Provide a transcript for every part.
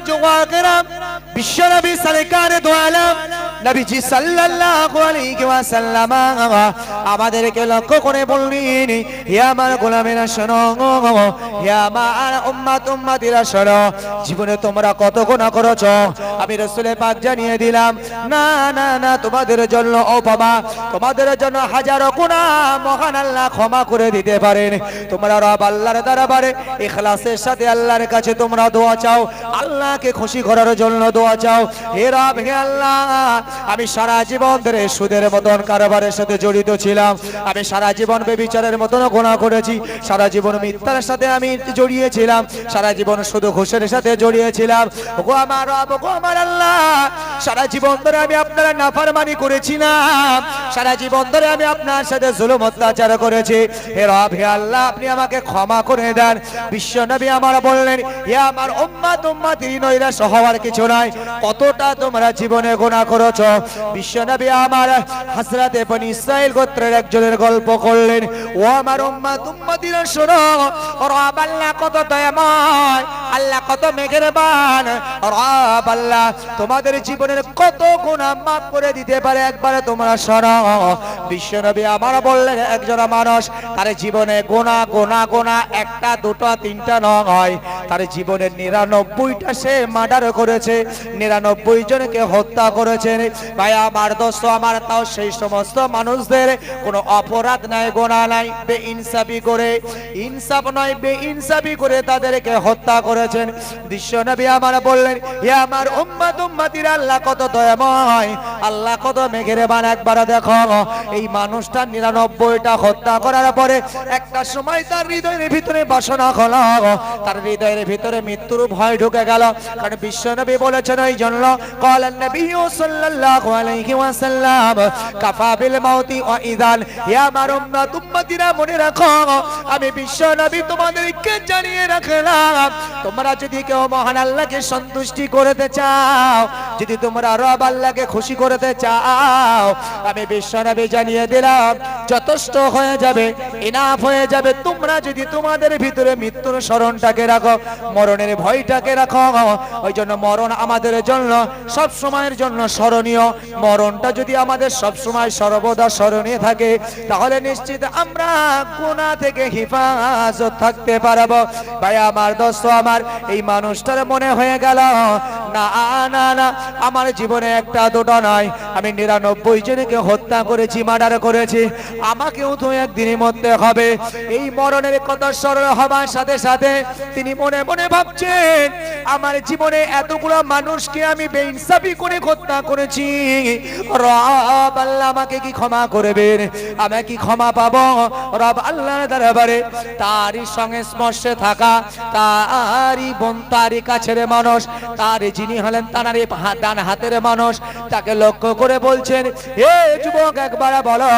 জওয়াকেরাম বিশ্বনবী সরকারে দো আলম নবীজি সাল্লাল্লাহু আলাইহি ওয়াসাল্লাম আমাদেরকে লক্ষ্য করে বললেন, হে আমার গোলামেরা শোনো, হে আমার উম্মতিরা শোনো, জীবনে তোমরা কত গুনাহ করেছো আমি রাসূলের পাক জানিয়ে দিলাম। না না না, তোমাদের জন্য উপমা, তোমাদের জন্য হাজারো গুনাহ মহান আল্লাহ ক্ষমা করে দিতে পারেন। তোমরা রব আল্লাহর দরবারে ইখলাসের সাথে আল্লাহর কাছে তোমরা দোয়া চাও, আল্লাহকে খুশি করার জন্য দোয়া চাও। হে রব, হে আল্লাহ, আমি সারা জীবন ধরে সুদের মতন কারবারের সাথে জড়িত ছিলাম, আমি সারা জীবন ব্যভিচারের মতন গুনাহ করেছি, সারা জীবন মিথ্যার সাথে আমি জড়িয়েছিলাম, সারা জীবন শুধু ঘুষের সাথে জড়িয়েছিলাম। গো আমার রব, গো আমার আল্লাহ, সারা জীবন ধরে আমি আপনার নাফরমানি করেছিলাম, সারা জীবন ধরে আমি আপনার সাথে জুলুম অত্যাচার করেছি। হে রব, হে আল্লাহ, আপনি আমাকে ক্ষমা করে দেন। বিশ্ব নবী আমার বললেন, হে আমার উম্মতি নৈরাশ হওয়ার কিছু নাই, কতটা তোমরা জীবনে গুনাহ করেছো। বিশ্ব নবী আমার হযরতে বনি ইসরাইল গোত্রের একজনের গল্প করলেন। ও আমার উম্মতিরা শোনো, রব আল্লাহ কত দয়াময়, আল্লাহ কত মেহেরবান, রব আল্লাহ তোমাদের জীবনের কত গুনাহ মাফ করে দিতে পারে, একবারে তোমরা শোনো। বিশ্ব নবী আমার বললেন, একজন মানুষ তার জীবনে গুনাহ গুনাহ গুনাহ একটা দুটো তিনটা নয়, তার জীবনের 99টা সে মার্ডার করেছে, 99 জনকে হত্যা করেছে। ভাই আমার দোস্ত আমার, তাও সেই সমস্ত মানুষদের কোনো অপরাধ নাই, গুনাহ নাই, বেইনসাফি করে, ইনসাফ নয় বেইনসাফি করে তাদেরকে হত্যা করেছেন। বিশ্ব নবী আমার বললেন, হে আমার উম্মতিরা, আল্লাহ কত দয়াময়, আল্লাহ কত মেহেরবান, একবার দেখো এই মানুষটা 99টা হত্যা করার পরে একটা সময় তার হৃদয়ের ভিতরে বাসনা হলো, তার হৃদয়ের ভিতরে মৃত্যুর ভয় ঢুকে গেল। কারণ বিশ্ব নবী বলেছেন, এই জন্য قال النبي صلى الله عليه وسلم কাফা বিল মাউতি ওয়াইদান। হে আমার উম্মতিরা, মনে রাখো আমি বিশ্ব নবী তোমাদেরকে জানিয়ে রাখলাম, তোমরা যদি কেউ মহান আল্লাহকে সন্তুষ্টি করতে চাও, যদি তোমরা রব আল্লাহকে খুশি করতে চাও, আমি বিশ্ব নবী জানিয়ে দিলাম যথেষ্ট হয়ে যাবে, ইনাফ হয়ে যাবে। তোমরা যদি তোমাদের ভিতরে মৃত্যুর স্মরণটাকে রাখো, মরণের ভয়টাকে রাখো, ওই জন্য মরণ আমাদের জন্য সব সময়ের জন্য স্মরণীয়। মরণটা যদি আমাদের সব সময় সর্বদা স্মরণীয় থাকে, তাহলে নিশ্চিত আমরা গুনাহ থেকে হেফাজত থাকতে পারবো। ভাই আমার দোস্ত আমার, এই মানুষটার মনে হয়ে গেল, না না না, আমার জীবনে একটা দুটো নয়, আমি 99 জনকে হত্যা করেছি, মার্ডার করেছি, আমাকেও তো একদিনই মরতে হবে। এই মরণের কথা স্মরণ হবার সাথে সাথে তিনি মনে মনে ভাবছেন, আমার জীবনে এতগুলো মানুষকে আমি বেইনসাফি করে হত্যা করেছি, রব আল্লাহ আমাকে কি ক্ষমা করবেন, আমি কি ক্ষমা পাবো রব আল্লাহর দরবারে? তারই সঙ্গে স্পর্শে থাকা, তারই বোন, তারই কাছের মানুষ, তার যিনি হলেন তানারই ডান হাতের মানুষ, তাকে লক্ষ্য করে বলছেন, হে যুবক, একবার বলো,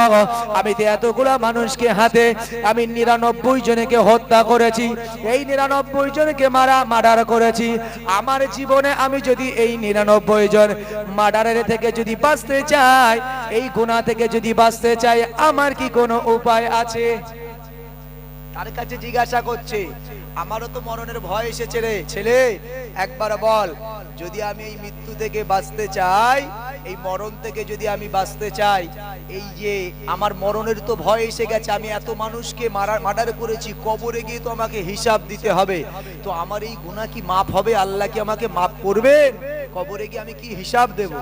আমি তো এতগুলো মানুষকে হাতে আমি 99 জনকে হত্যা করেছি, এই 99 জনকে মার্ডার করেছি। আমার জীবনে আমি যদি এই 99 জন মার্ডারের থেকে যদি বাঁচতে চাই, এই গুনাহ থেকে যদি বাঁচতে চাই, আমার কি কোনো উপায় আছে? তার কাছে জিজ্ঞাসা করছে, আমারও তো মরণের ভয় এসেছে রে ছেলে, একবার বল, যদি আমি এই মৃত্যু থেকে বাঁচতে চাই, এই মরণ থেকে যদি আমি বাঁচতে চাই, এই যে আমার মরণের তো ভয় এসে গেছে, আমি এত মানুষকে মার্ডার করেছি, কবরে গিয়ে তো আমাকে হিসাব দিতে হবে, তো আমার এই গুনাহ কি মাফ হবে? আল্লাহ কি আমাকে মাফ করবেন? কবরে গিয়ে আমি কি হিসাব দেব?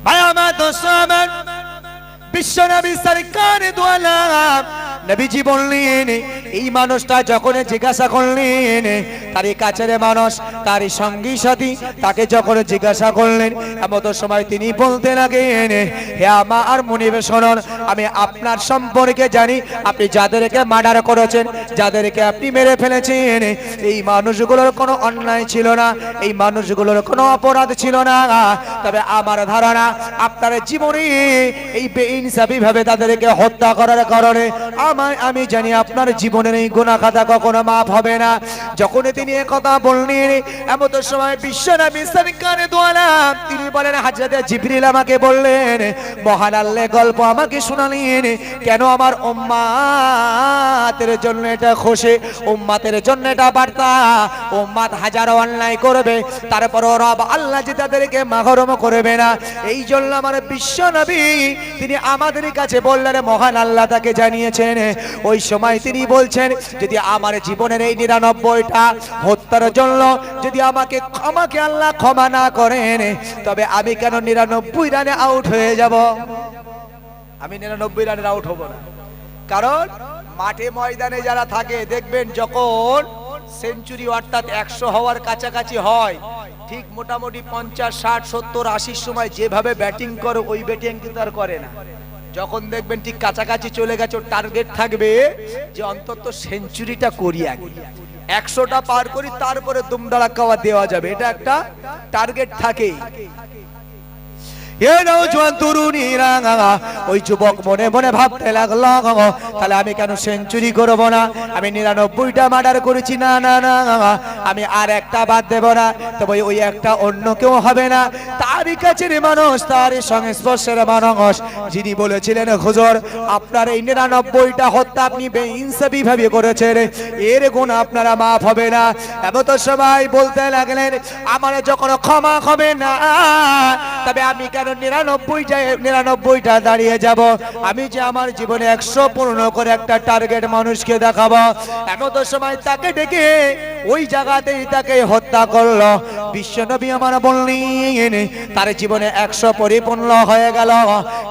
ভাই আমার দোস্ত আমার, বিশ্ব নবী সরকার দো আলম নবীজি বললেন, এই মানুষটা যখন জিজ্ঞাসা করলেন, তারই কাছের মানুষ, তারই সঙ্গী সাথী, তাকে যখন জিজ্ঞাসা করলেন, এমন সময় তিনি বলতে লাগলেন, হে আমার মুনিব শুনুন, আমি আপনার সম্পর্কে জানি, আপনি যাদেরকে মার্ডার করেছেন, যাদেরকে আপনি মেরে ফেলেছেন, এই মানুষগুলোর কোনো অন্যায় ছিল না, এই মানুষগুলোর কোনো অপরাধ ছিল না। তবে আমার ধারণা, আপনার জীবনে এই বেইনসাফি ভাবে তাদেরকে হত্যা করার কারণে আমি জানি আপনার জীবনের এই গুনাহ খাতা কখনো মাফ হবে না। যখন তিনি এই কথা বললেন এমন সময় বিশ্বনবী সরকারে দু আলম তিনি বলেন হযরতে জিবরিল আমাকে বললেন মহান আল্লাহ গল্প আমাকে শোনালেন কেন আমার উম্মতের জন্য এটা খুশি, উম্মতের জন্য এটা বার্তা। উম্মত হাজারো অন্যায় করবে তারপরও রব আল্লাহ যে তাদেরকে মাহরুম করবে না। এই জন্য আমার বিশ্বনবী তিনি আমাদের কাছে বললেন মহান আল্লাহ তাকে জানিয়েছেন। ওই সময় তিনি বলছেন যদি আমার জীবনের এই 99টা হত্যার জন্য যদি আমাকে আল্লাহ ক্ষমা না করেন তবে আমি কেন 99 রানে আউট হয়ে যাব? আমি 99 রানে আউট হব না। কারণ মাঠে ময়দানে যারা থাকে দেখবেন যখন সেঞ্চুরি অর্থাৎ 100 হওয়ার কাছাকাছি হয় ঠিক মোটামুটি 50, 60, 70, 80 সময় যেভাবে ব্যাটিং করে ওই ব্যাটিং কিন্তু আর করে না। যখন দেখবেন ঠিক কাছাকাছি চলে গেছে টার্গেট থাকবে যে অন্তত সেঞ্চুরিটা করি আগে, 100টা পার করি তারপরে দুমদাড়াক্কা দেওয়া যাবে, এটা একটা টার্গেট থাকে। ওই যুবক মনে মনে ভাবতে লাগলো তাহলে আমি কেন সেঞ্চুরি করবো না? আমি 99টা মার্ডার করেছি, না না না আমি আর একটা বাদ দেব না। তবে ওই একটা অন্য কেউ হবে না, তারই কাছের মানুষ, তার সংস্পর্শের মানুষ যিনি বলেছিলেন হুজুর আপনার এই 99টা হত্যা আপনি বেইনসাফি ভাবে করেছেন, এর গুণ আপনারা মাফ হবে না। এমন তো সবাই বলতে লাগলেন আমার যখন ক্ষমা হবে না তবে আমি কেন 99টা দাঁড়িয়ে যাব? আমি যে আমার জীবনে 100 পূর্ণ করে একটা টার্গেট মানুষকে দেখাবো। এমন তো সময় তাকে ডেকে ওই জায়গাতেই তাকে হত্যা করলো। বিশ্বনবী আমার বললেন তার জীবনে 100 পরিপূর্ণ হয়ে গেল।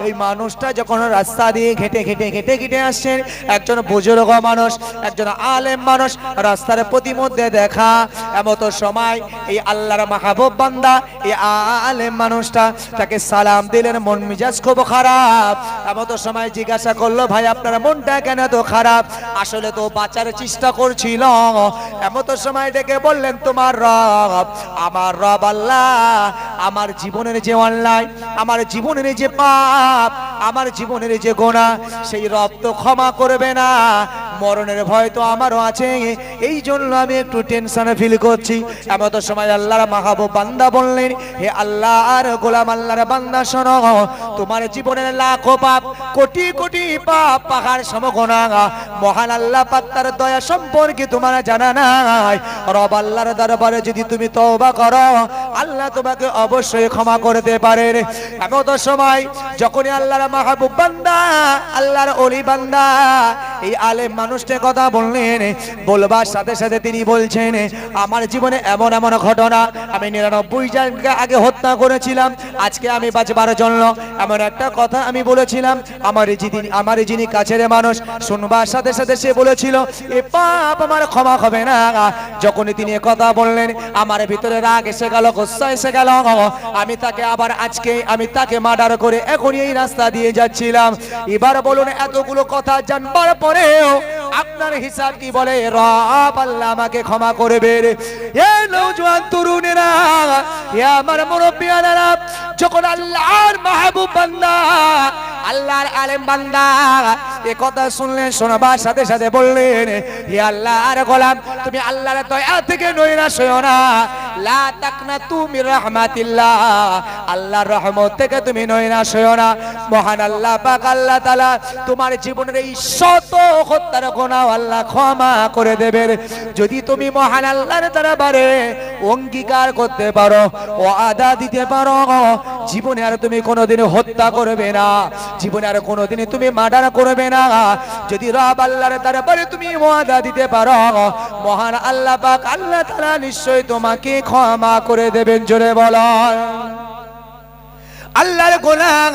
এই মানুষটা যখন রাস্তা দিয়ে হেঁটে আসছেন, একজন বুজুর্গ মানুষ, একজন আলেম মানুষ, রাস্তার প্রতিমধ্যে দেখা। এমন তো সময় এই আল্লাহর মাহবুব বান্দা এই আলেম মানুষটা তাকে সালাম দিলেন, মন মিজাজ খুব খারাপ। এমন তো সময় জিজ্ঞাসা করলো ভাই আপনার মনটা কেন তো খারাপ? আসলে তো বাঁচার চেষ্টা করছিল। এমন তো সময় ডেকে বললেন তোমার রব, আমার রব আল্লাহ আমার জীবনের যে অন্যায়, আমার জীবনের যে পাপ, আমার জীবনের যে গুনাহ, সেই রব তো ক্ষমা করবে না। মরণের ভয় তো আমারও আছে, এই জন্য আমি একটু টেনশন ফিল করছি। এমন তো সময় আল্লাহর মাহবুব বান্দা বললেন হে আল্লাহর গোলাম, আল্লাহর বান্দা শোনো, তোমার জীবনের লাখো পাপ, কোটি কোটি পাপ, পাহাড় সম গুনাহ, মহান আল্লাহ পাক তার দয়া সম্পর্কে তোমার জানা নাই। রব আল্লাহর দরবারে যদি তুমি তওবা করো আল্লাহ তোমাকে অবশ্যই ক্ষমা করতে পারেন। এমন তো সময় যখনই আল্লাহর মাহবুব বান্দা, আল্লাহর ওলি বান্দা এই আলেম মানুষটার কথা বললেন, বলবার সাথে সাথে তিনি বলছেন আমার জীবনে এমন এমন ঘটনা, আমি 99 জনকে আগে হত্যা করেছিলাম, আজকে আমি বাঁচবার জন্য এমন একটা কথা আমি বলেছিলাম। আমার যিনি কাছের মানুষ শুনবার সাথে সাথে সে বলেছিল এ পাপ আমার ক্ষমা হবে না। যখনই তিনি কথা বললেন আমার ভিতরে রাগ এসে গেল, গুসা এসে গেল। আমি তাকে আবার আজকে আমি তাকে মার্ডার করে এখনই এই রাস্তা দিয়ে যাচ্ছিলাম। এবার বলুন এতগুলো কথা জানবার পরেও আপনার হিসাব কি বলে? রব আল্লাহ আমাকে ক্ষমা করবে। এ নওজোয়ান তরুণেরা, এ আমার মুরব্বিয়ানেরা, যখন আল্লাহর মাহবুব বান্দা, আল্লাহর আলেম বান্দা এ কথা শুনলেন, শোনাবার সাথে সাথে বললেন হে আল্লাহর গোলাম তুমি আল্লাহর দয়া থেকে নৈরাশ হয়ো না, লা তাকনাতু মির রাহমাতিল্লাহ, আল্লাহর রহমত থেকে তুমি নৈরাশ হয়ো না। মহান আল্লাহ পাক আল্লাহ তাআলা তোমার জীবনের এই শত হত্যার গুনাহ আল্লাহ ক্ষমা করে দেবেন যদি তুমি মহান আল্লাহর দরবারে অঙ্গীকার করতে পারো, ওয়াদা দিতে পারো জীবনে আর তুমি কোনোদিন হত্যা করবে না, জীবনে আর কোনোদিন তুমি মার্ডার করবে না। যদি রব আল্লাহর দরবারে তুমি ওয়াদা দিতে পারো মহান আল্লাহ পাক আল্লাহ তাআলা নিশ্চয়ই তোমাকে ক্ষমা করে দেবেন। জোরে বলো আল্লাহর গোলাম,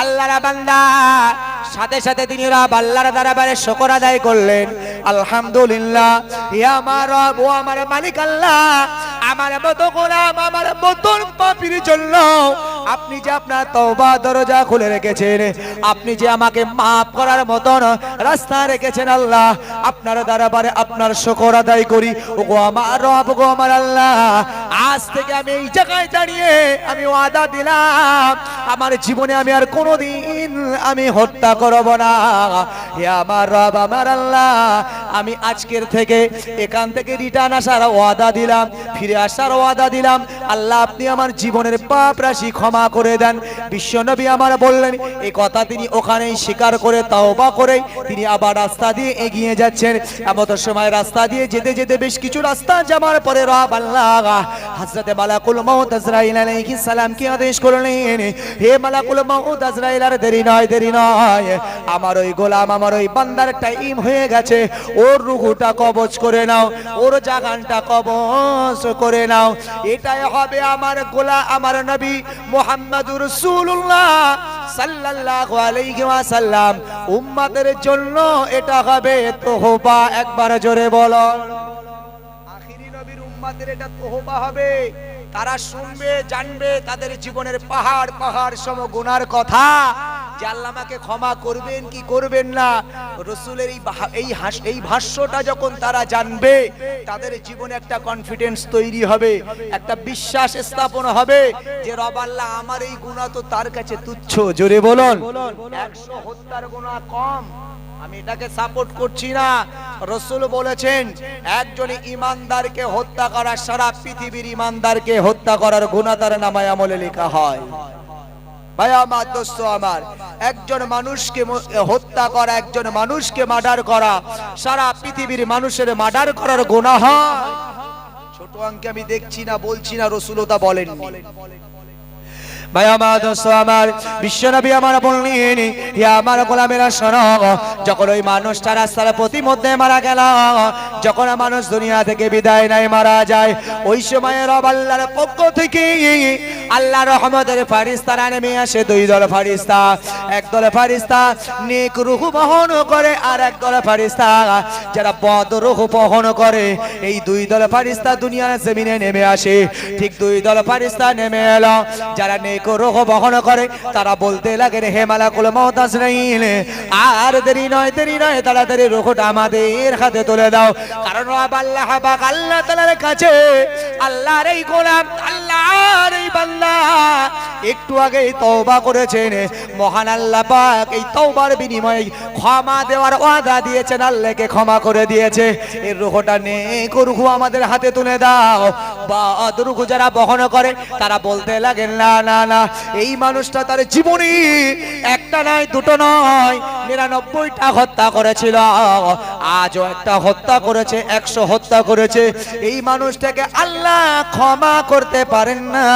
আল্লাহর বান্দা, সাথে সাথে তিনি রব আল্লাহর দরবারে শুকর আদায় করলেন। আলহামদুলিল্লাহ, হে আমার রব ও আমার মালিক আল্লাহ, আমার মতো গোলাম, আমার মতো পাপীর জন্য আপনি যে আপনার তওবা দরজা খুলে রেখেছেন, আপনি যে আমাকে maaf করার মতন রাস্তা রেখেছেন আল্লাহ, আপনার দরবারে আপনার শুকর আদায় করি। ওগো আমার রব, ওগো আমার আল্লাহ, আজ থেকে আমি এই জায়গায় দাঁড়িয়ে আমি ওয়াদা দিলাম আমার জীবনে আমি আর কোনোদিন আমি হত্যা করব না। হে আমার রব আমার আল্লাহ, আমি আজকের থেকে এখান থেকে রিটার্ন আসার ওয়াদা দিলাম, ফিরে আসার ওয়াদা দিলাম। আল্লাহ আপনি আমার জীবনের পাপ রাশি ক্ষমা করে দেন। বিশ্বনবী আমার বললেন এই কথা তিনি ওখানেই স্বীকার করে তওবা করে তিনি আবার রাস্তা দিয়ে এগিয়ে যাচ্ছেন। এমন সময় রাস্তা দিয়ে যেতে যেতে বেশ কিছু রাস্তা যাওয়ার পরে রব আল্লাহ হযরতে মালাকুল মউত আজরাইল আলাইহিস সালাম কি আদেশ করলেন, হে মালাকুল মউত আজরাইল, আর দেরি নয়, দেরি নয়, আমার ওই গোলাম আমার ওই বান্দার টাইম হয়ে গেছে, ওর রূহটা কবজ করে নাও, ওর জাগানটা কবজ করে নাও। এটাই হবে আমার গোলাম আমার নবী মুহাম্মদুর রাসূলুল্লাহ সাল্লাল্লাহু আলাইহি ওয়াসাল্লাম উম্মতের জন্য এটা হবে তোহবা। একবার জোরে বলো, আখিরি নবীর উম্মতের এটা তোহবা হবে। তারা শুনবে জানবে তাদের জীবনের পাহাড় পাহাড় সম গুনার কথা, যে আল্লাহ আমাকে ক্ষমা করবেন কি করবেন না। রাসূলের এই ভাষ্যটা যখন তারা জানবে তাদের জীবনে একটা কনফিডেন্স তৈরি হবে, একটা বিশ্বাস স্থাপন হবে যে রব আল্লাহ আমার এই গুনাহ তো তার কাছে তুচ্ছ। জোরে বলুন, 100 হত্যার গুনাহ কম। আমি এটাকে সাপোর্ট করছি না। রাসূল বলেছেন একজন ঈমানদারকে হত্যা করা সারা পৃথিবীর ঈমানদারকে হত্যা করার গুনাহ তার নামায়ে আমলে লেখা হয়। ভাই আমার দোস্ত আমার, একজন মানুষকে হত্যা করা, একজন মানুষকে মার্ডার করা সারা পৃথিবীর মানুষের মার্ডার করার গুনাহ হয়। ছোট অঙ্কে আমি দেখছি না, বলছি না, রাসূলও তা বলেননি। ভাই আমার দোস্ত আমার, বিশ্বনবী আমার বললেন হে আমার গোলামেরা শোনো, যখন ওই মানুষটা রাস্তার প্রতিমধ্যে মারা গেল, যখন মানুষ দুনিয়া থেকে বিদায় নেয় মারা যায়, ওই সময় রব আল্লাহর পক্ষ থেকে আল্লাহর রহমতের ফেরেশতারা নেমে আসে। দুই দল ফেরেশতা, এক দল ফেরেশতা নেক রূহ বহন করে আর এক দল ফেরেশতা যারা বদ রূহ বহন করে। এই দুই দল ফেরেশতা দুনিয়ার জমিনে নেমে আসে। ঠিক দুই দল ফেরেশতা নেমে এলো, যারা নেক রূহ বহন করে তারা বলতে লাগেন হে মালাকুল মউত আজরাইল, আর দেরি নয়, দেরি নয়, তাড়াতাড়ি রূহটা আমাদের হাতে তুলে দাও। কারণ আল্লাহ পাক আল্লাহ তাআলার কাছে আল্লাহর এই গোলাম আল্লাহর এই বান্দা একটু আগে তওবা করেছেন, মহান আল্লাহ পাক এই তওবার বিনিময়ে ক্ষমা দেওয়ার ওয়াদা দিয়েছেন, আল্লাহকে ক্ষমা করে দিয়েছে। এই রূহটা নেক রূহ আমাদের হাতে তুলে দাও। বদ রূহ যারা বহন করে তারা বলতে লাগেন না না না, এই মানুষটা তার জীবনে একটা নয় দুটো নয় 99টা হত্যা করেছিল, আজও একটা হত্যা করেছে, 100 হত্যা করেছে। এই মানুষটাকে আল্লাহ ক্ষমা করতে পারেন না,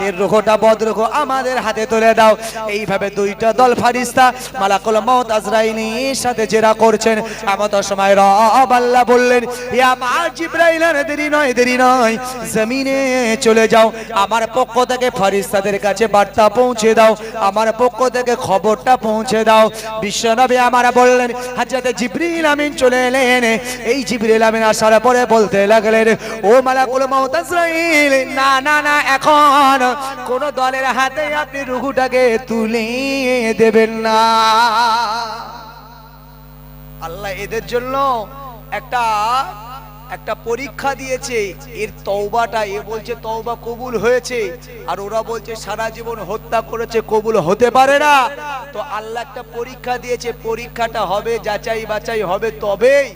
এর রূহটা বদ রূহ আমাদের হাতে তুলে দাও। এইভাবে দুইটা দল ফেরেশতা মালাকুল মউত আজরাইলের সাথে জেরা করছেন। এমন সময় রব আল্লাহ বললেন ইয়া মা জিবরাইল, দেরি নয়, দেরি নয়, জমিনে চলে যাও, আমার পক্ষ থেকে ফেরেশতাদের কাছে বার্তা পৌঁছে দাও, আমার পক্ষ থেকে খবরটা পৌঁছে দাও। বিশ্বনবী আমার বললেন হযরত জিবরিল আমিন চলে এলেন। এই জিবরিল আমিন আসার পরে বলতে লাগলেন ও মালাকুল মউত আজরাইল, না না না, এখন কোন দলের হাতে আপনি রূহটাকে তুলে দেবেন না। আল্লাহ এদের জন্য একটা পরীক্ষা দিয়েছে। এর তওবাটা, এ বলছে তওবা কবুল হয়েছে, আর ওরা বলছে সারা জীবন হত্যা করেছে, কবুল হতে পারে না। তো আল্লাহ একটা পরীক্ষা দিয়েছে, পরীক্ষাটা হবে, যাচাই বাছাই হবে, তবেই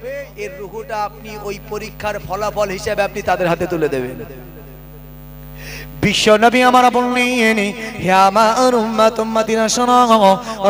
এর রূহটা আপনি ওই পরীক্ষার ফলাফল হিসেবে আপনি তাদের হাতে তুলে দেবেন। বিশ্বনবী আমার বললেন হে আমার উম্মত উম্মতিরা শোনো,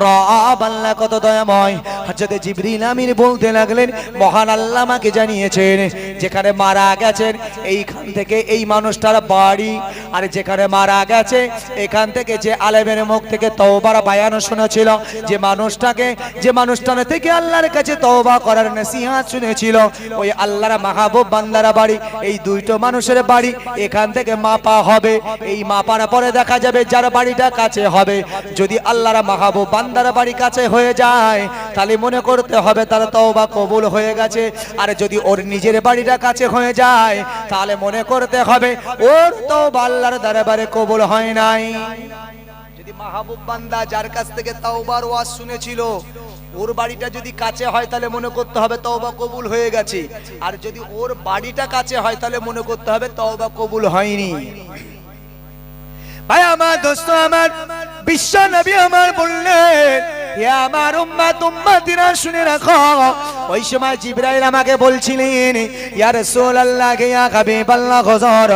রব আল্লাহ কত দয়াময়। হযরত জিবরিল আমিন বলতে লাগলেন মহান আল্লাহ আমাকে জানিয়েছেন যেখানে মারা গেছেন এইখান থেকে এই মানুষটার বাড়ি, আর যেখানে মারা গেছে এখান থেকে যে আলেমের মুখ থেকে তওবার বায়ান শুনেছিল, যে মানুষটার থেকে আল্লাহর কাছে তওবা করার নসিহত শুনেছিল, ওই আল্লাহর মাহবুব বান্দার বাড়ি, এই দুইটো মানুষের বাড়ি এখান থেকে মাপা হবে। এই মাপার পরে দেখা যাবে যার বাড়িটা কাছে হবে, যদি আল্লাহর মাহবুব বান্দার বাড়ি কাছে হয়ে যায় তাহলে মনে করতে হবে তার তওবা কবুল হয়ে গেছে, আর যদি ওর নিজের বাড়িটা কাছে হয়ে যায় তাহলে মনে করতে হবে ওর তওবা আল্লাহর দরবারে কবুল হয় নাই। যদি মাহবুব বান্দা যার কাছ থেকে তওবার ওয়াজ শুনেছিল ওর বাড়িটা যদি কাছে হয় তাহলে মনে করতে হবে তওবা কবুল হয়ে গেছে, আর যদি ওর বাড়িটা কাছে হয় তাহলে মনে করতে হবে তওবা কবুল হয়নি। ভাই আমার দোস্ত আমার, বিশ্ব নবী আমার বললেন হে আমার উম্মত উম্মতিরা শুনে রাখো, ওই সময় জিবরাইল আমাকে বলছিলেন, ইয়া রাসূলুল্লাহ ইয়া হাবিবাল্লাহ হুজুর,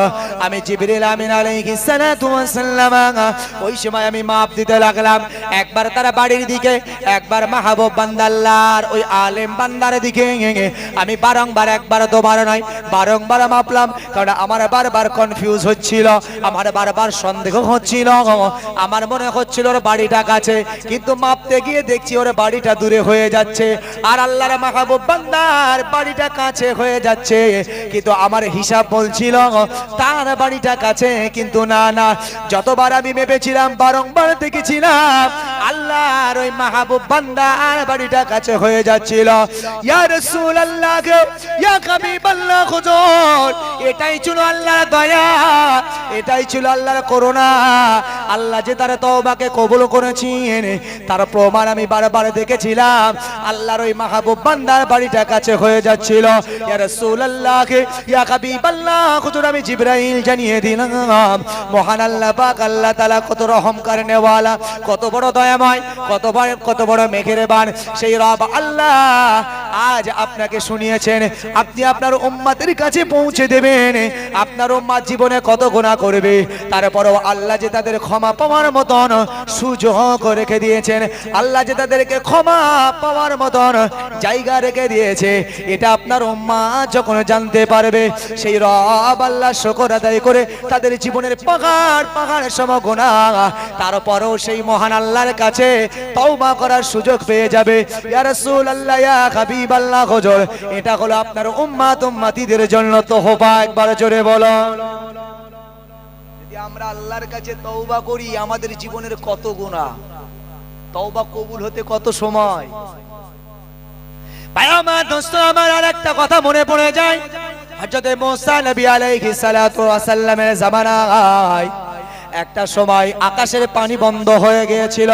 আমি জিবরিল আমিন আলাইহিস সালাতু ওয়াস সালাম, ওই সময় আমি মাপ দিতে লাগলাম। একবার তার বাড়ির দিকে, একবার মাহবুব বান্দা আল্লাহর ওই আলেম বান্দার দিকে আমি বারংবার, একবার দুবার নয়, বারংবার মাপলাম। কারণ আমার বারবার কনফিউজ হচ্ছিল, আমার বারবার সন্দেহ হচ্ছিল, আমার মনে হচ্ছিল ওর বাড়িটা কাছে, কিন্তু মাপতে গিয়ে দেখছি ওর বাড়িটা দূরে হয়ে যাচ্ছে, আর আল্লাহর মাহবুব বান্দার বাড়িটা কাছে হয়ে যাচ্ছে। কিন্তু আমার হিসাব বলছিল তার বাড়িটা কাছে, কিন্তু না না, যতবার আমি ভেবেছিলাম, বারংবার দেখেছিলাম আল্লাহর ওই মাহবুব বান্দার বাড়িটা কাছে হয়ে যাচ্ছিল। ইয়া রাসূলুল্লাহ ইয়া হাবিবাল্লাহ হুজুর, এটাই ছিল আল্লাহর দয়া, এটাই ছিল আল্লাহর করুণা। আল্লাহ যে তার তওবাকে কবুল করেছেন তার প্রমাণ আমি বারবার দেখেছিলাম। আল্লাহর ওই মাহবুব বান্দার বাড়িটা কাছে হয়ে যাচ্ছিল। ইয়া রাসূলুল্লাহ ইয়া হাবিবাল্লাহ হুজুর, আমি জিবরাইল জানিয়ে দিলাম, মহান আল্লাহ পাক আল্লাহ তাআলা কত রহম করনেওয়ালা, কত বড় দয়াময়, কত বড় মেহেরবান সেই রব আল্লাহ আজ আপনাকে শুনিয়েছেন। আপনি আপনার উম্মতের কাছে পৌঁছে দেবেন। আপনার উম্মত জীবনে কত গুনাহ করবে, তারপরেও আল্লাহ যে তাদের ক্ষমা পাওয়ার মতন সুযোগ রেখে দিয়েছেন, আল্লাহ যে তাদেরকে ক্ষমা পাওয়ার মতন জায়গা রেখে দিয়েছে, এটা আপনার উম্মত যখন জানতে পারবে, সেই রব আল্লাহ শুকর আদায় করে তাদের জীবনের পাহাড় সম গুনাহ তারপরেও সেই মহান আল্লাহর কাছে তওবা করার সুযোগ পেয়ে যাবে। ইয়া রাসূলুল্লাহ ইয়া হাবিবাল্লাহ হুজুর, এটা হলো আপনার উম্মত উম্মতিদের জন্য তোহফা। একবার জোরে বলো, যদি আমরা আল্লাহর কাছে তওবা করি, আমাদের জীবনের কত গুনাহ, তওবা কবুল হতে কত সময়। ভাই আমার, দোস্ত আমার, আর একটা কথা মনে পড়ে যায়, হযরত মুসা নবী আলাইহিস সালাতু ওয়াস সালামের জামানায় একটা সময় আকাশের পানি বন্ধ হয়ে গিয়েছিল,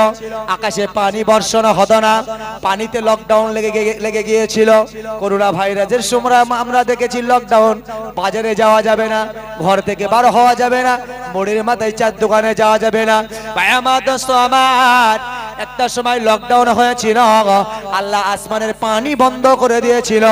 আকাশে পানি বর্ষণ হতো না, পানিতে লকডাউন লেগে গিয়েছিল। করোনা ভাইরাসের সময় আমরা দেখেছি লকডাউন, বাজারে যাওয়া যাবে না, ঘর থেকে বার হওয়া যাবে না, মোড়ের মাথায় চার দোকানে যাওয়া যাবে না। ভাই আমার, দোস্ত আমার, একটা সময় লকডাউন হয়েছিল, আল্লাহ আসমানের পানি বন্ধ করে দিয়েছিল।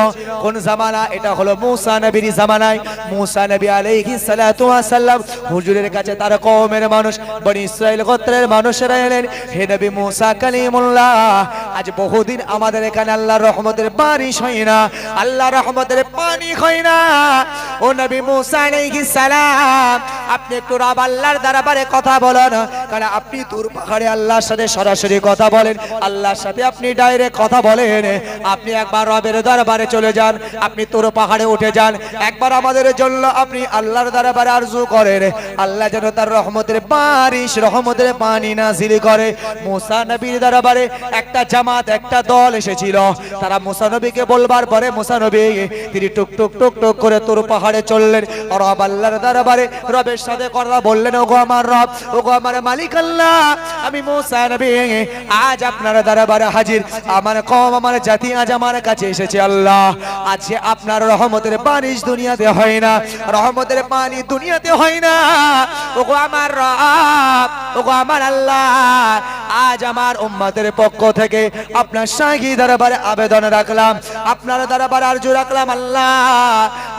কোন জামানা? এটা হলো মুসা নবীর জামানায়। মুসা নবী আলাইহিস সালাতু ওয়াস সালাম হুজুরের কাছে তার কওমের মানুষ, বনি ইসরাইল গোত্রের মানুষেরা এলেন, হে নবী মুসা কালিমুল্লাহ, আজ বহুদিন আমাদের এখানে আল্লাহর রহমতের বারিশ হয় না, আল্লাহর রহমতের পানি হয় না। ও নবী মুসা আলাইহিস সালাম, আপনি একটু রব আল্লাহর দরবারে কথা বলেন, কারণ আপনি দূর পাহাড়ে আল্লাহর সাথে সরাসরি কথা বলেন, আল্লাহর সাথে আপনি ডাইরেক্ট কথা বলেন। আপনি একবার রবের দরবারে চলে যান, আপনি তোর পাহাড়ে উঠে যান, একবার আমাদের জন্য আপনি আল্লাহর দরবারে আরজু করেন, আল্লাহ যেন তার রহমতের বারিশ, রহমতের পানি নাযিল করে। মুসা নবীর দরবারে একটা জামাত, একটা দল এসেছিল। তারা মুসা নবীকে বলবার পরে মুসা নবী তিনি টুক টুক টুক টুক করে তোর পাহাড়ে চললেন, রব আল্লাহর দরবারে রবের সাথে কথা বললেন, ওগো আমার রব, ওগো আমার মালিক আল্লাহ, আমি মুসা নবী আজ আপনার দরবারে হাজির, আমার কওম, আমার জাতি আজ আমার কাছে এসেছে। আল্লাহ, আজকে আপনার রহমতের বারিশ দুনিয়াতে হয় না, রহমতের পানি দুনিয়াতে হয় না। ওগো আমার রব, ওগো আমার আল্লাহ, আজ আমার উম্মতের পক্ষ থেকে আপনার শাহী দরবারে আবেদন রাখলাম, আপনার দরবারে আরজু রাখলাম, আল্লাহ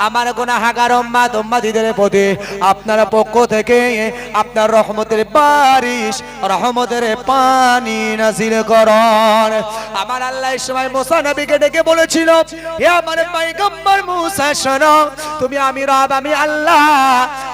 আমার গুনাহগার উম্মত উম্মতিদের প্রতি আপনার পক্ষ থেকে আপনার রহমতের বারিশ, রহমতের পানি নাযিল করুন। আমার আল্লাহ এই সময় মুসা নবীকে ডেকে বলেছিল, হে আমার পয়গম্বর মুসা, শোনো, তুমি আমি রব, আমি আল্লাহ,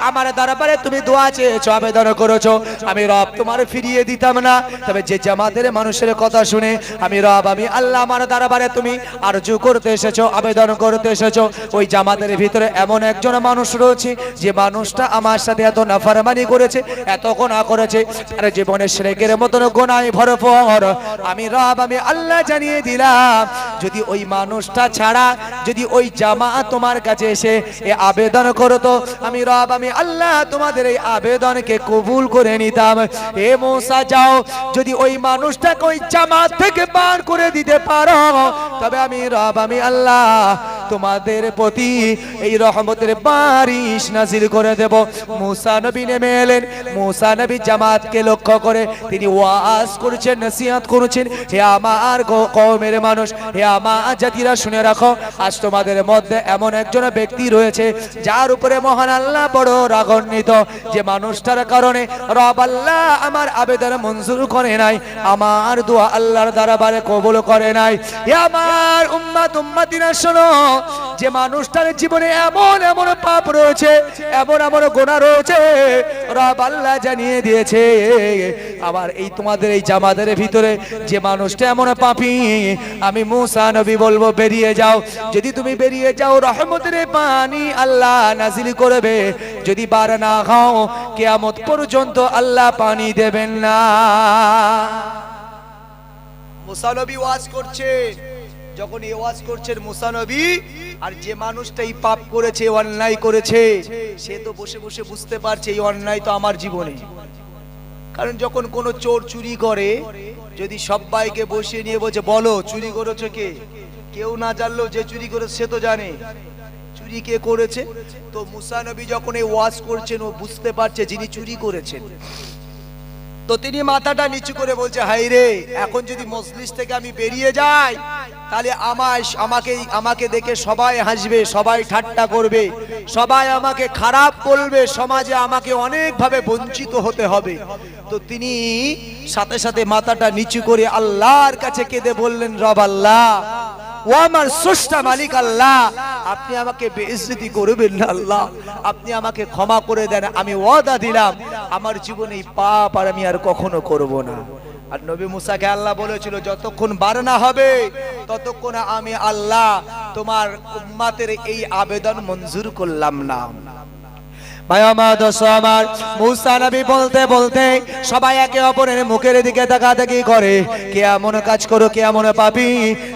আমার দরবারে তুমি দোয়া চেয়েছো, আবেদন করেছো, আমি রব তোমার ফিরিয়ে দিতাম না, তবে যে জামাতের মানুষের কথা শুনে আমি রব, আমি আল্লাহ, আমার দরবারে তুমি আরজু করতে এসেছো, আবেদন করতে এসেছো, ওই জামাতের ভিতরে এমন একজন মানুষ রয়েছে যে মানুষটা আমার সাথে এত নাফরমানি করেছে, এত গুনাহ করেছে, তার জীবনে শিরকের মতন গুনাহে ভরপুর। আমি রব, আমি আল্লাহ জানিয়ে দিলাম, যদি ওই মানুষটা ছাড়া যদি ওই জামাত তোমার কাছে এসে এই আবেদন করতো, আমি রব, আমি আল্লাহ তোমাদের এই আবেদনকে কবুল করে নিতাম। হে মুসা, যাও, যদি ওই মানুষটাকে ওই জামাত থেকে বার করে দিতে পারো, তবে আমি রব, আমি আল্লাহ তোমাদের প্রতি এই রহমতের বারিশ নাজিল করে দেব। মুসা নবী নেমে এলেন। মুসা নবী জামাতকে লক্ষ্য করে তিনি ওয়াজ করছেন, নসিহত করছেন, হে আমার কওমের মানুষ, হে আমার জাতিরা, শুনে রাখো, আজ তোমাদের মধ্যে এমন একজন ব্যক্তি রয়েছে যার উপরে মহান আল্লাহ বড় রাগান্বিত, যে মানুষটার কারণে রব আল্লাহ আমার আবেদন মঞ্জুর করে নাই, আমার দোয়া আল্লাহর দরবারে কবুল করে নাই। হে আমার উম্মত উম্মতিরা শোনো, যে মানুষটার জীবনে এমন এমন পাপ রয়েছে, এমন এমন গুনাহ রয়েছে, রব আল্লাহ জানিয়ে দিয়েছে আবার এই তোমাদের এই জামাতের ভিতরে যে মানুষটা এমন পাপী, আমি মুসা নবী বলবো বেরিয়ে যাও। যদি তুমি বেরিয়ে যাও, রহমতের পানি আল্লাহ নাজিল করবে। যদি বার না খাও, কিয়ামত পর্যন্ত আল্লাহ পানি দেবেন না। মুসা নবী ওয়াজ করছেন। যখন এই ওয়াজ করছেন মুসা নবী, আর যে মানুষটা এই পাপ করেছে, অন্যায় করেছে, সে তো বসে বসে বুঝতে পারছে এই অন্যায় তো আমার জীবনে। কারণ যখন কোনো চোর চুরি করে, যদি সবাইকে বসিয়ে নিয়ে বলছে বলো চুরি করেছো কে, কেউ না জানলেও যে চুরি করেছে সে তো জানে চুরি কে করেছে। তো মুসা নবী যখন এই ওয়াজ করছেন, ও বুঝতে পারছে যিনি চুরি করেছেন। তো তিনি মাথাটা নিচু করে বলছে, হাই রে, এখন যদি মজলিস থেকে আমি বেরিয়ে যাই, তাহলে আমাকে দেখে সবাই হাসবে, সবাই ঠাট্টা করবে, সবাই আমাকে খারাপ বলবে, সমাজে আমাকে অনেক ভাবে বঞ্চিত হতে হবে। তো তিনি সাথে সাথে মাথাটা নিচু করে আল্লাহর কাছে কেঁদে বললেন, রব আল্লাহ, ও আমার স্রষ্টা মালিক আল্লাহ, আপনি আমাকে বেইজ্জতি করবেন না আল্লাহ, আপনি আমাকে ক্ষমা করে দেন। আমি ওয়াদা দিলাম আমার জীবনে এই পাপ আর আমি আর কখনো করব না। আর নবী মুসাকে আল্লাহ বলেছিল, যতক্ষণ বার না হবে ততক্ষণ আমি আল্লাহ তোমার উম্মতের এই আবেদন মঞ্জুর করলাম না। মুসা নবী বলতে বলতে সবাই একে অপরের মুখের দিকে তাকাতাকি করে, কে এমন কাজ করো, কে এমন পাপী,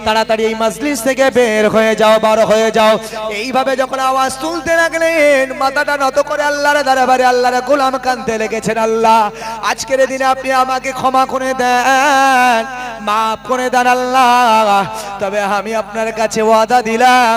তাড়াতাড়ি এই মজলিস থেকে বের হয়ে যাও, বার হয়ে যাও। এইভাবে যখন আওয়াজ তুলতে লাগলেন, মাথাটা নত করে আল্লাহর দরবারে আল্লাহর গোলাম কাঁদতে লেগেছেন, আল্লাহ আজকের দিনে আপনি আমাকে ক্ষমা করে দেন, মাফ করে দেন আল্লাহ। তবে আমি আপনার কাছে ওয়াদা দিলাম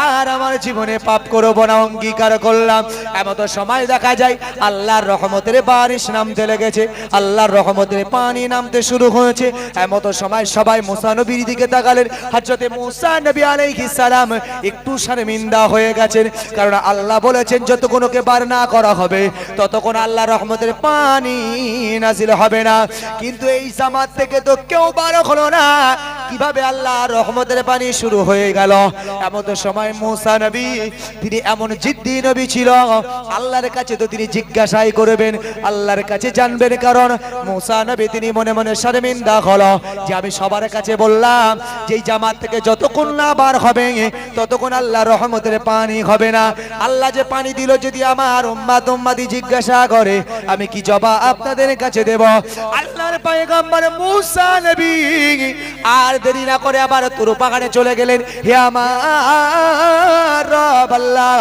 আর আমার জীবনে পাপ করব না, অঙ্গীকার করলাম। এমন সময় দেখা যায় আল্লাহর রহমতের বারিশ নামতে লেগেছে, আল্লাহর রহমতের পানি নামতে শুরু হয়েছে। এমন সময় সবাই মুসা নবীর দিকে তাকালেন। হযরতে মুসা নবী আলাইহিস সালাম একটু শর্মিন্দা হয়ে গেছেন, কারণ আল্লাহ বলেছেন যতক্ষণ ওকে বার না করা হবে ততক্ষণ আল্লাহর রহমতের পানি নাজিল হবে না। কিন্তু এই জামাত থেকে তো কেউ বার হলো না, কিভাবে আল্লাহর রহমতের পানি শুরু হয়ে গেল? এমন সময় মুসা নবী, তিনি এমন জিদ্দি নবী ছিল, আল্লাহর কাছে তো তিনি জিজ্ঞাসাই করবেন, আল্লাহর কাছে জানবেন। কারণ মুসা নবী তিনি মনে মনে শর্মিন্দা হলো যে আমি সবার কাছে বললাম যে এই জামাত থেকে যতক্ষণ না বার হবে ততক্ষণ আল্লাহর রহমতের পানি হবে না। আল্লাহ যে পানি দিল, যদি আমার উম্মত উম্মতি জিজ্ঞাসা করে আমি কি জবাব আপনাদের কাছে দেব? আল্লাহর পয়গম্বর মুসা নবী আর দেরি না করে আবার তুর পাহাড়ে চলে গেলেন। হে আমার রব আল্লাহ,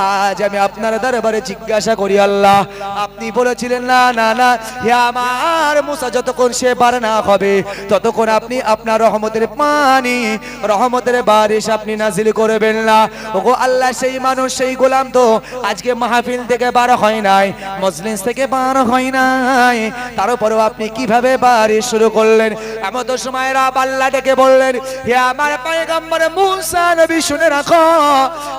আজ আমি আপনার দরবারে জিজ্ঞাসা করি, আল্লাহ আপনি বলেছিলেন না না না, হে আমার মুসা যতক্ষণ সে বার না হবে ততক্ষণ আপনি আপনার রহমতের পানি, রহমতের বারিশ আপনি নাজিল করবেন না। ওগো আল্লাহ, সেই মানুষ, সেই গোলাম তো আজকে মাহফিল থেকে বার হয় নাই, মজলিস থেকে বার হয় নাই, তারপরেও আপনি কিভাবে বারিশ শুরু করলেন? এমন সময় রব আল্লাহ ডেকে বললেন, হে আমার পয়গম্বর মুসা নবী শুনে রাখো,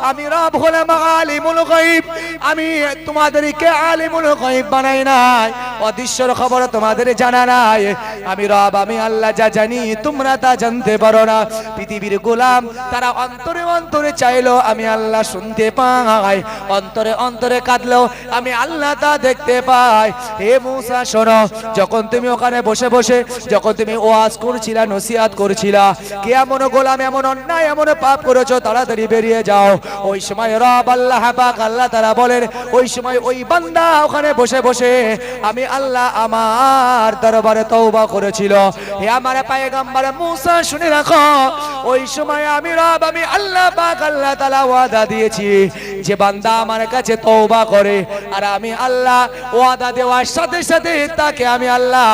আমি রব হলাম আলিমুল গায়ব, আমি তোমাদেরকে আলিমুল গায়ব বানাই নাই, অদৃশ্যের খবর তোমাদের জানা নাই। আমি রব, আমি আল্লাহ যা জানি তোমরা তা জানতে পারো না। পৃথিবীর গোলাম তারা অন্তরে অন্তরে চাইলো আমি আল্লাহ শুনতে পাই, অন্তরে অন্তরে কাঁদলেও আমি আল্লাহ তা দেখতে পাই। হে মুসা শোনো, যখন তুমি ওখানে বসে বসে যখন তুমি ওয়াজ করছিলা, নসিহত করছিলা, কে এমন গোলাম এমন অন্যায় এমন পাপ করেছো, তাড়াতাড়ি বেরিয়ে যাও। ওই সময় রব আল্লাহ পাক আল্লাহ তারা বলেন, ওই সময় ওই বান্দা ওখানে বসে বসে আমি আল্লাহ আমার দরবারে তওবা করেছিল। হে আমার পয়গম্বর মুসা শুনে রাখো, ওই সময় আমি রব আমি আল্লাহ পাক আল্লাহ তাআলা ওয়াদা দিয়েছি যে বান্দা আমার কাছে তওবা করে আর আমি আল্লাহ ওয়াদা দেওয়ার সাথে সাথে তাকে আমি আল্লাহ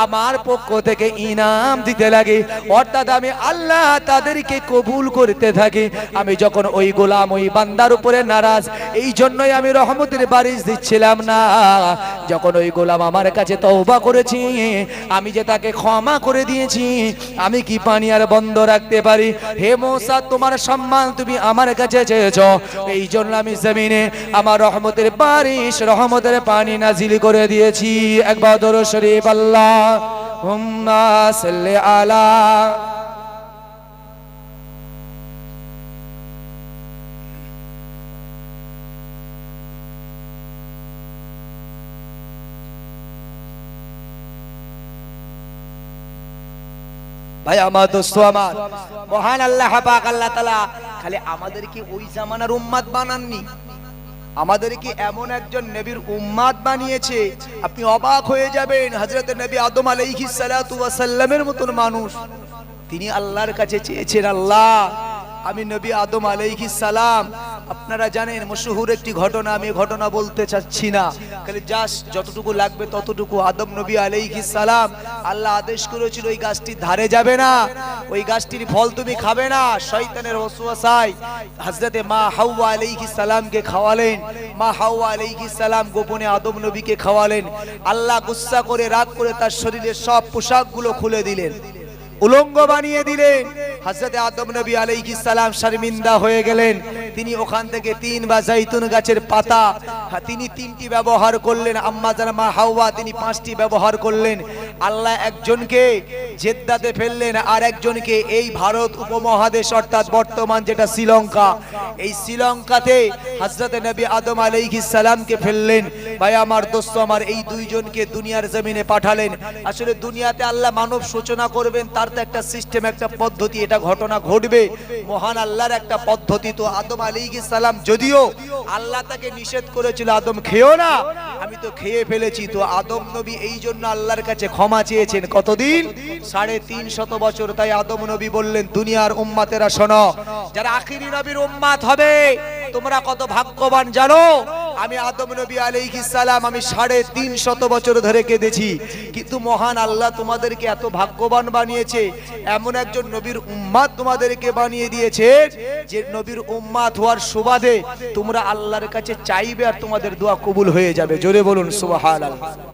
আমার পক্ষ থেকে ইনাম দিতে লাগি, অর্থাৎ আমি আল্লাহ তাদেরকে কবুল করতে থাকি। আমি যখন ওই গোলাম ওই বান্দার উপরে নারাজ, এই জন্যই আমি রহমতের বারিশ দিচ্ছিলাম না। যখন ওই গোলাম আমার কাছে তওবা করেছি, আমি যে তাকে ক্ষমা করে দিয়েছি, আমি কি পানি আর বন্ধ রাখতে পারি? হে মুসা, তোমার সম্মান তুমি আমার কাছে চেয়েছো, এই জন্য আমি জমিনে আমার রহমতের বারিশ রহমতের পানি নাজিল করে দিয়েছি। একবার দরুদ শরীফ আল্লাহুম্মা সাল্লি আলা। ভাই আমার দোস্ত আমার, মহান আল্লাহ পাক আল্লাহ তাআলা খালি আমাদেরকে ওই জামানার উম্মত বানাননি, আমাদেরকে এমন একজন নবীর উম্মত বানিয়েছে আপনি অবাক হয়ে যাবেন। হযরত নবী আদম আলাইহিস সালাতু ওয়াস সালামের মতন মানুষ, তিনি আল্লাহর কাছে চেয়েছেন, আল্লাহ আমি নবী আদম আলাইহিস সালাম, আপনারা জানেন মশহুর একটি ঘটনা, আমি ঘটনা বলতে চাচ্ছি না, খালি জাস্ট যতটুকু লাগবে ততটুকু। আদম নবী আলাইহিস সালাম আল্লাহ আদেশ করেছিল ওই গাছটির ধারে যাবে না, ওই গাছটির ফল তুমি খাবে না। শয়তানের ওয়াসওয়াসায় হযরতে মা হাওয়া আলাইহিস সালামকে খাওয়ালেন, মা হাওয়া আলাইহিস সালাম গোপনে আদম নবীকে খাওয়ালেন। আল্লাহ গুসসা করে রাগ করে তার শরীরের সব পোশাকগুলো খুলে দিলেন, উলঙ্গ বানিয়ে দিলেন। হযরতে আদম নবী আলাইহিস সালাম শর্মিন্দা হয়ে গেলেন। তিনি ওখান থেকে 3 বা জাইতুন গাছের পাতা তিনি 3টি ব্যবহার করলেন, আম্মা জান মা হাওয়া তিনি 5টি ব্যবহার করলেন। আল্লাহ একজনকে জেদ্দাতে ফেললেন আর একজনকে এই ভারত উপমহাদেশ অর্থাৎ বর্তমান যেটা শ্রীলঙ্কা, এই শ্রীলঙ্কাতে হযরতে নবী আদম আলাইহিস সালামকে ফেললেন। ভাই আমার দোস্ত আমার, এই দুইজনকে দুনিয়ার জমিনে পাঠালেন। আসলে দুনিয়াতে আল্লাহ মানব সূচনা করবেন, তার তো একটা সিস্টেম একটা পদ্ধতি, এটা ঘটনা ঘটবে, মহান আল্লাহর একটা পদ্ধতি। তো আদম আলাইহিস সালাম যদিও আল্লাহ তাকে নিষেধ করেছিল আদম খেও না, আমি তো খেয়ে ফেলেছি, তো আদম নবী এই জন্য আল্লাহর কাছে ক্ষমা চেয়েছেন। কতদিন? 350 বছর। তাই আদম নবী বললেন, দুনিয়ার উম্মতেরা শোনো, যারা আখিরি নবীর উম্মত হবে তোমরা কত ভাগ্যবান জানো? আমি আদম নবী আলাইহিস সালাম আমি 350 বছর ধরে কেঁদেছি, কিন্তু মহান আল্লাহ তোমাদেরকে এত ভাগ্যবান বানিয়েছে, এমন একজন নবীর উম্মত তোমাদেরকে বানিয়ে দিয়েছে যে নবীর উম্মত হওয়ার সুবাদে তোমরা আল্লাহর কাছে চাইবে আর তোমাদের দোয়া কবুল হয়ে যাবে। জোরে বলুন সুবহানাল্লাহ।